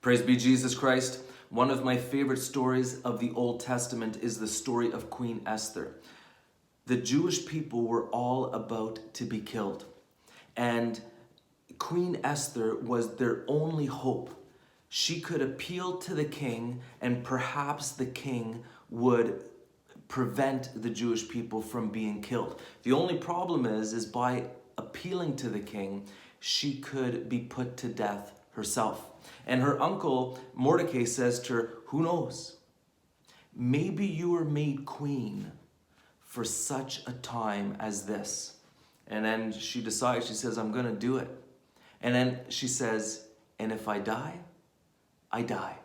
Praise be Jesus Christ. One of my favorite stories of the Old Testament is the story of Queen Esther. The Jewish people were all about to be killed. And Queen Esther was their only hope. She could appeal to the king, and perhaps the king would prevent the Jewish people from being killed. The only problem is by appealing to the king, she could be put to death herself. And her uncle Mordecai says to her, "Who knows? Maybe you were made queen for such a time as this." And then she decides, she says, "I'm going to do it." And then she says, "And if I die, I die."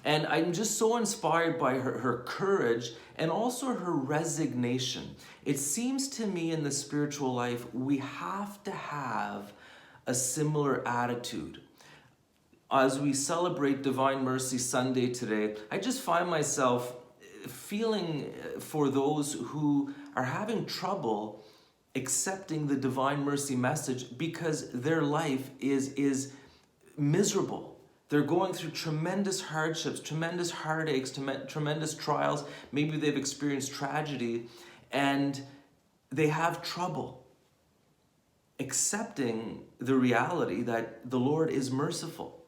And I'm just so inspired by her courage and also her resignation. It seems to me in the spiritual life, we have to have a similar attitude. As we celebrate Divine Mercy Sunday today, I just find myself feeling for those who are having trouble accepting the Divine Mercy message because their life is miserable. They're going through tremendous hardships, tremendous heartaches, tremendous trials. Maybe they've experienced tragedy and they have trouble accepting the reality that the Lord is merciful.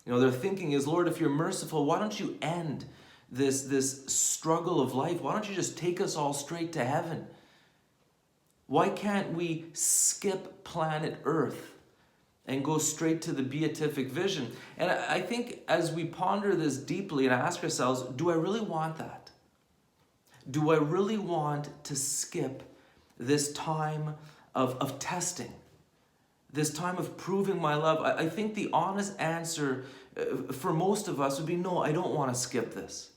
You know, their thinking is, "Lord, if you're merciful, why don't you end this struggle of life? Why don't you just take us all straight to heaven? Why can't we skip planet Earth and go straight to the beatific vision?" And I think as we ponder this deeply and ask ourselves, do I really want that? Do I really want to skip this time of testing? This time of proving my love? I think the honest answer for most of us would be, no, I don't want to skip this.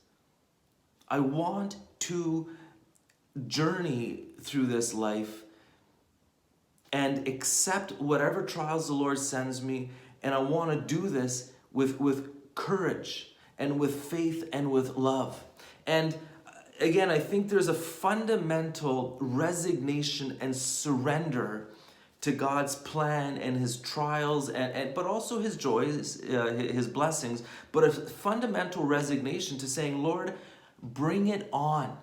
I want to journey through this life and accept whatever trials the Lord sends me, and I want to do this with courage and with faith and with love. And again, I think there's a fundamental resignation and surrender to God's plan and his trials, but also his joys, his blessings, but a fundamental resignation to saying, "Lord, bring it on.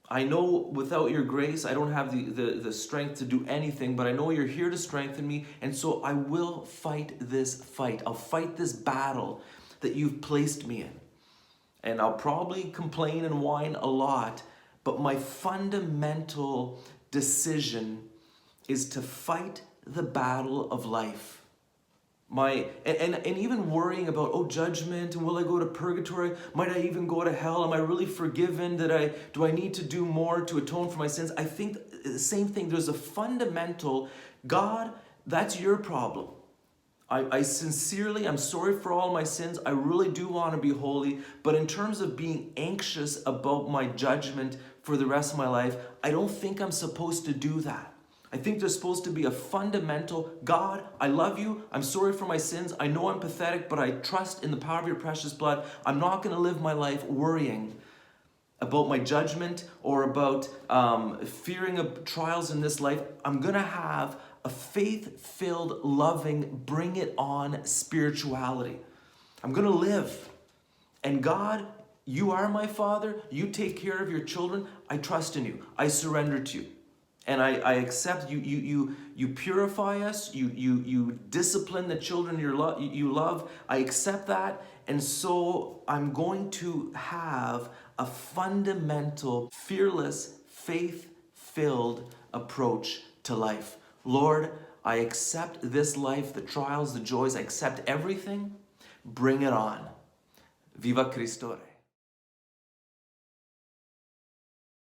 I know without your grace, I don't have the strength to do anything, but I know you're here to strengthen me, and so I will fight this fight. I'll fight this battle that you've placed me in. And I'll probably complain and whine a lot, but my fundamental decision is to fight the battle of life." And even worrying about, judgment, and will I go to purgatory? Might I even go to hell? Am I really forgiven? Do I need to do more to atone for my sins? I think the same thing. There's a fundamental, God, that's your problem. I sincerely, I'm sorry for all my sins. I really do want to be holy. But in terms of being anxious about my judgment for the rest of my life, I don't think I'm supposed to do that. I think there's supposed to be a fundamental, God, I love you. I'm sorry for my sins. I know I'm pathetic, but I trust in the power of your precious blood. I'm not going to live my life worrying about my judgment or about fearing of trials in this life. I'm going to have a faith-filled, loving, bring it on spirituality. I'm going to live. And God, you are my Father. You take care of your children. I trust in you. I surrender to you. And I accept you purify us, you discipline the children you love. I accept that. And so I'm going to have a fundamental, fearless, faith-filled approach to life. Lord, I accept this life, the trials, the joys. I accept everything. Bring it on. Viva Cristo.